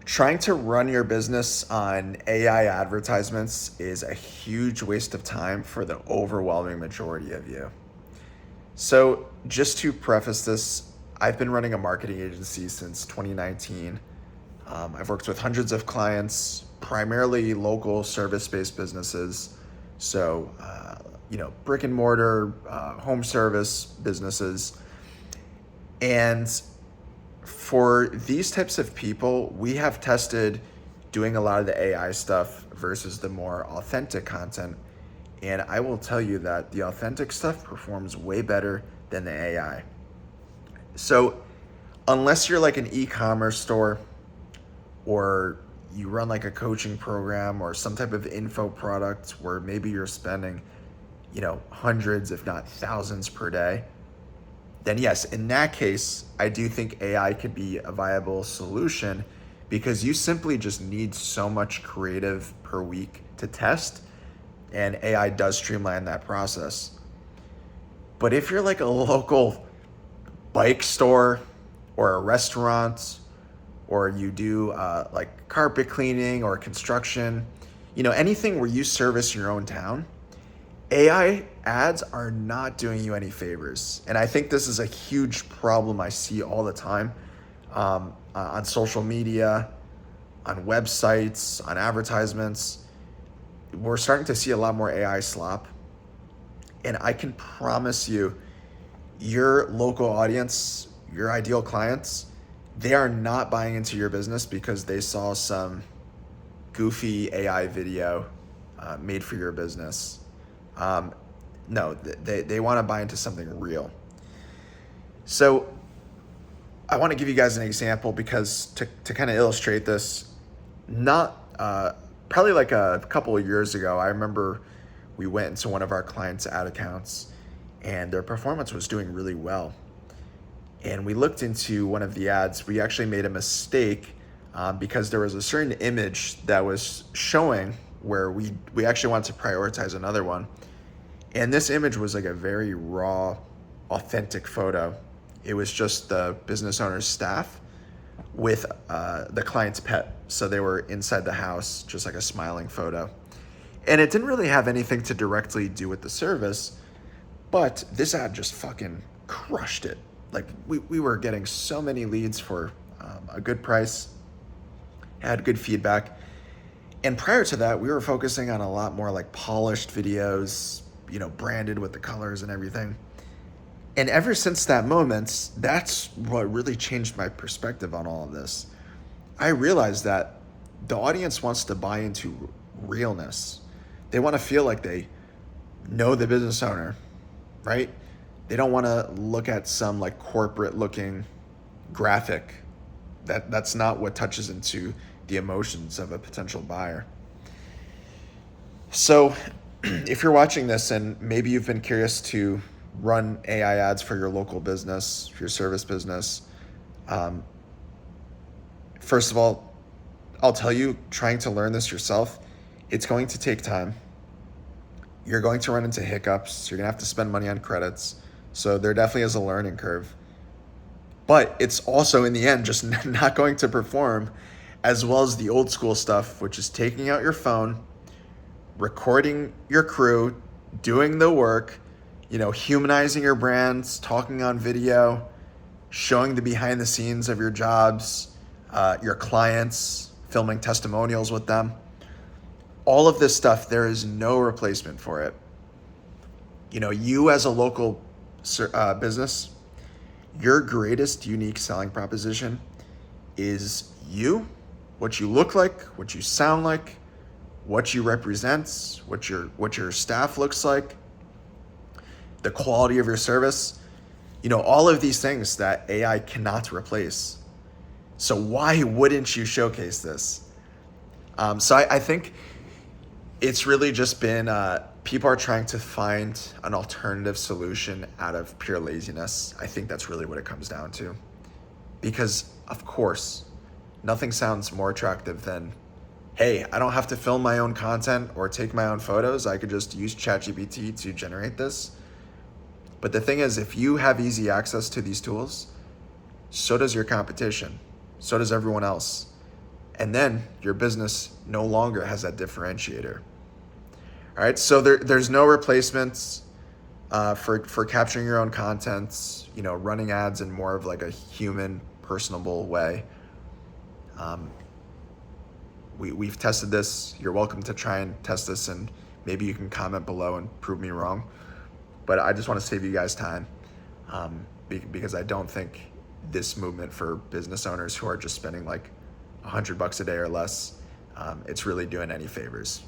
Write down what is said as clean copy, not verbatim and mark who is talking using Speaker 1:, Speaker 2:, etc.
Speaker 1: Trying to run your business on AI advertisements is a huge waste of time for the overwhelming majority of you. So, just to preface this, I've been running a marketing agency since 2019. I've worked with hundreds of clients, primarily local service based businesses. So, brick and mortar, home service businesses. And for these types of people, we have tested doing a lot of the AI stuff versus the more authentic content. And I will tell you that the authentic stuff performs way better than the AI. So, unless you're like an e commerce store or you run like a coaching program or some type of info product where maybe you're spending, hundreds, if not thousands per day, then yes, in that case, I do think AI could be a viable solution because you simply just need so much creative per week to test, and AI does streamline that process. But if you're like a local bike store or a restaurant, or you do like carpet cleaning or construction, anything where you service your own town, AI ads are not doing you any favors. And I think this is a huge problem I see all the time on social media, on websites, on advertisements. We're starting to see a lot more AI slop. And I can promise you, your local audience, your ideal clients, they are not buying into your business because they saw some goofy AI video made for your business. No, they want to buy into something real. So I want to give you guys an example because to kind of illustrate this, probably like a couple of years ago, I remember we went into one of our clients' ad accounts and their performance was doing really well. And we looked into one of the ads. We actually made a mistake because there was a certain image that was showing where we actually wanted to prioritize another one. And this image was like a very raw, authentic photo. It was just the business owner's staff with the client's pet. So they were inside the house, just like a smiling photo. And it didn't really have anything to directly do with the service, but this ad just fucking crushed it. Like we were getting so many leads for a good price, had good feedback. And prior to that, we were focusing on a lot more like polished videos, branded with the colors and everything. And ever since that moment, that's what really changed my perspective on all of this. I realized that the audience wants to buy into realness. They want to feel like they know the business owner, right? They don't want to look at some like corporate looking graphic. That's not what touches into the emotions of a potential buyer. So if you're watching this and maybe you've been curious to run AI ads for your local business, for your service business, first of all, I'll tell you, trying to learn this yourself, it's going to take time. You're going to run into hiccups. You're going to have to spend money on credits. So there definitely is a learning curve. But it's also, in the end, just not going to perform as well as the old school stuff, which is taking out your phone, recording your crew, doing the work, humanizing your brands, talking on video, showing the behind the scenes of your jobs, your clients, filming testimonials with them. All of this stuff, there is no replacement for it. You as a local business, your greatest unique selling proposition is you, what you look like, what you sound like, what you represent, what your staff looks like, the quality of your service, all of these things that AI cannot replace. So why wouldn't you showcase this? So I think it's really just been people are trying to find an alternative solution out of pure laziness. I think that's really what it comes down to. Because, of course, nothing sounds more attractive than, hey, I don't have to film my own content or take my own photos. I could just use ChatGPT to generate this. But the thing is, if you have easy access to these tools, so does your competition. So does everyone else. And then your business no longer has that differentiator. All right, so there's no replacements for capturing your own content, running ads in more of like a human, personable way. We've tested this. You're welcome to try and test this, and maybe you can comment below and prove me wrong. But I just want to save you guys time because I don't think this movement for business owners who are just spending like $100 a day or less, it's really doing any favors.